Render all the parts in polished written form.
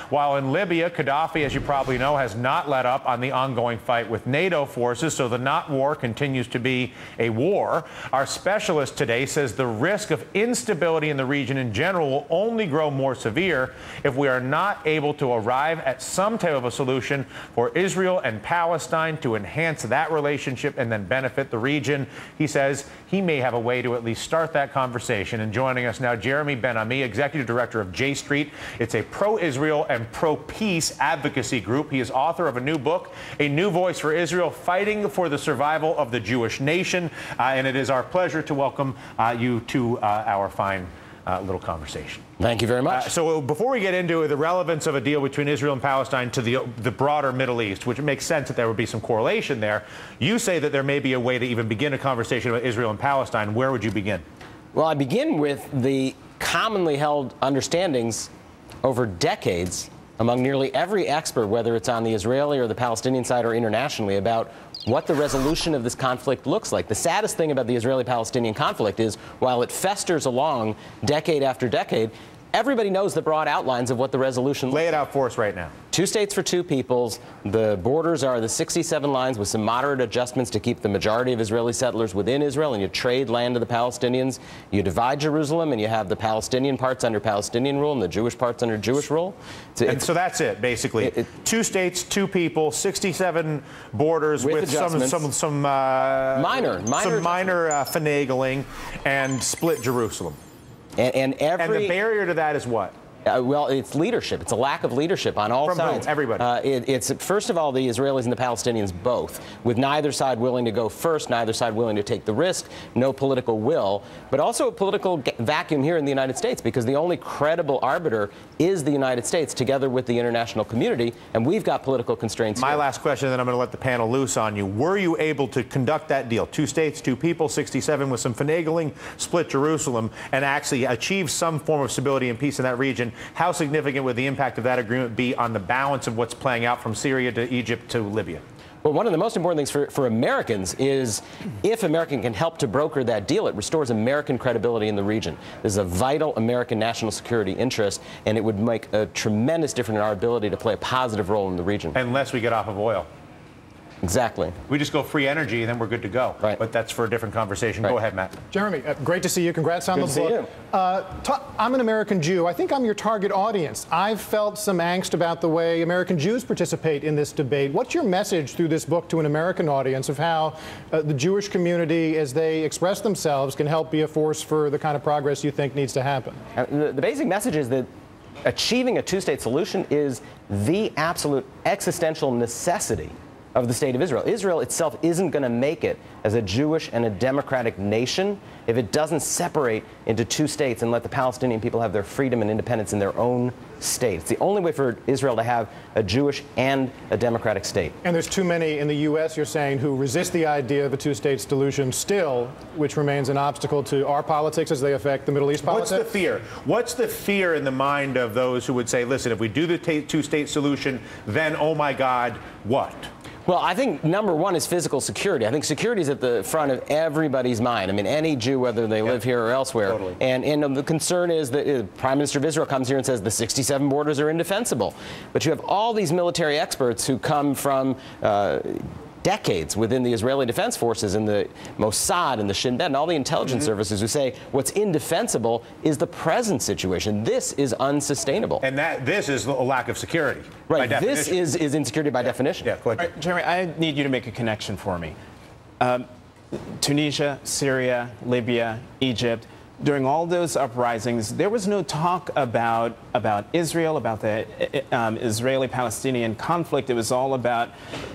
While in Libya, Gaddafi, as you probably know, has not let up on the ongoing fight with NATO forces, so the not war continues to be a war. Our specialist today says the risk of instability in the region in general will only grow more severe if we are not able to arrive at some type of a solution for Israel and Palestine to enhance that relationship and then benefit the region. He says he may have a way to at least start that conversation. And joining us now, Jeremy Ben-Ami, Executive Director of J Street. It's a pro-Israel and pro-peace advocacy group. He is author of a new book, A New Voice for Israel, Fighting for the Survival of the Jewish Nation. And it is our pleasure to welcome you to our fine little conversation. Thank you very much. So before we get into the relevance of a deal between Israel and Palestine to the broader Middle East, which makes sense that there would be some correlation there, you say that there may be a way to even begin a conversation about Israel and Palestine. Where would you begin? Well, I begin with the commonly held understandings over decades among nearly every expert, whether it's on the Israeli or the Palestinian side or internationally, about what the resolution of this conflict looks like. The saddest thing about the Israeli-Palestinian conflict is, while it festers along decade after decade, everybody knows the broad outlines of what the resolution looks like. Lay it out for us right now. 2 states for 2 peoples. The borders are the 67 lines with some moderate adjustments to keep the majority of Israeli settlers within Israel, and you trade land to the Palestinians. You divide Jerusalem, and you have the Palestinian parts under Palestinian rule and the Jewish parts under Jewish rule. And so that's it, basically. 2 states, 2 people, 67 borders with some minor finagling, and split Jerusalem. And the barrier to that is what? Well, it's leadership. It's a lack of leadership on all sides. From everybody. It's, first of all, the Israelis and the Palestinians both, with neither side willing to go first, neither side willing to take the risk, no political will, but also a political vacuum here in the United States, because the only credible arbiter is the United States, together with the international community, and we've got political constraints My here. last question, and then I'm going to let the panel loose on you. Were you able to conduct that deal, 2 states, 2 people, 67 with some finagling, split Jerusalem, and actually achieve some form of stability and peace in that region? How significant would the impact of that agreement be on the balance of what's playing out from Syria to Egypt to Libya? Well, one of the most important things for Americans is if America can help to broker that deal, it restores American credibility in the region. This is a vital American national security interest, and it would make a tremendous difference in our ability to play a positive role in the region. Unless we get off of oil. Exactly. We just go free energy, and then we're good to go. Right. But that's for a different conversation. Right. Go ahead, Matt. Jeremy, great to see you. Congrats on the book. I'm an American Jew. I think I'm your target audience. I've felt some angst about the way American Jews participate in this debate. What's your message through this book to an American audience of how the Jewish community, as they express themselves, can help be a force for the kind of progress you think needs to happen? The basic message is that achieving a 2-state solution is the absolute existential necessity of the state of Israel. Israel itself isn't going to make it as a Jewish and a democratic nation if it doesn't separate into 2 states and let the Palestinian people have their freedom and independence in their own state. It's the only way for Israel to have a Jewish and a democratic state. And there's too many in the U.S., you're saying, who resist the idea of a 2-state solution still, which remains an obstacle to our politics as they affect the Middle East politics? What's the fear? What's the fear in the mind of those who would say, listen, if we do the 2-state solution, then, oh my God, what? Well, I think number one is physical security. I think security is at the front of everybody's mind. I mean, any Jew, whether they live here or elsewhere. Totally. And the concern is that the Prime Minister of Israel comes here and says the 67 borders are indefensible. But you have all these military experts who come from decades within the Israeli Defense Forces and the Mossad and the Shin Bet and all the intelligence services who say what's indefensible is the present situation. This is unsustainable. And this is a lack of security. Right. This is insecurity by definition. Yeah, go ahead. Right, Jeremy, I need you to make a connection for me. Tunisia, Syria, Libya, Egypt. During all those uprisings, there was no talk about Israel, about the Israeli-Palestinian conflict. It was all about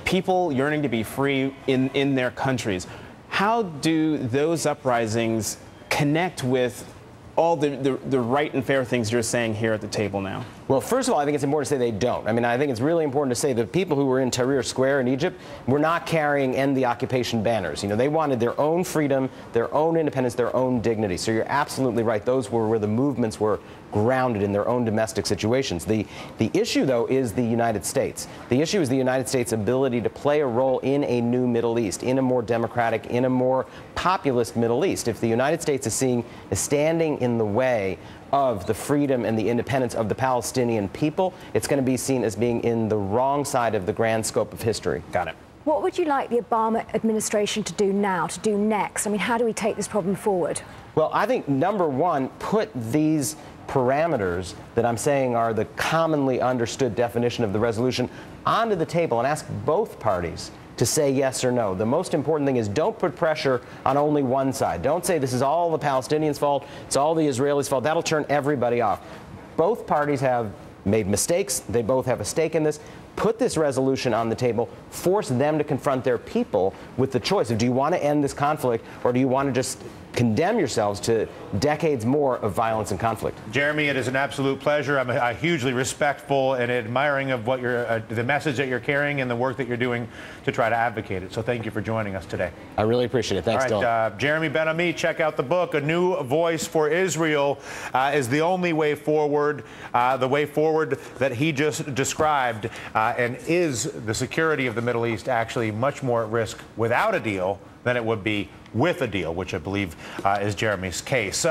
people yearning to be free in their countries. How do those uprisings connect with all the right and fair things you're saying here at the table now? Well, first of all, I think it's important to say they don't. I mean, I think it's really important to say the people who were in Tahrir Square in Egypt were not carrying end the occupation banners. You know, they wanted their own freedom, their own independence, their own dignity. So you're absolutely right. Those were where the movements were grounded in their own domestic situations. The issue, though, is the United States. The issue is the United States' ability to play a role in a new Middle East, in a more democratic, in a more populist Middle East. If the United States is standing in the way of the freedom and the independence of the Palestinian people, it's going to be seen as being in the wrong side of the grand scope of history. Got it. What would you like the Obama administration to do now, to do next? I mean, how do we take this problem forward? Well, I think, number one, put these parameters that I'm saying are the commonly understood definition of the resolution onto the table and ask both parties to say yes or no. The most important thing is don't put pressure on only one side. Don't say this is all the Palestinians' fault, it's all the Israelis' fault. That'll turn everybody off. Both parties have made mistakes. They both have a stake in this. Put this resolution on the table. Force them to confront their people with the choice of, do you want to end this conflict, or do you want to just condemn yourselves to decades more of violence and conflict? Jeremy, it is an absolute pleasure. I'm hugely respectful and admiring of what the message that you're carrying and the work that you're doing to try to advocate it. So thank you for joining us today. I really appreciate it. Thanks, Dylan. Jeremy Ben-Ami, check out the book. A New Voice for Israel is the only way forward, the way forward that he just described, and is the security of the Middle East actually much more at risk without a deal than it would be with a deal, which I believe is Jeremy's case.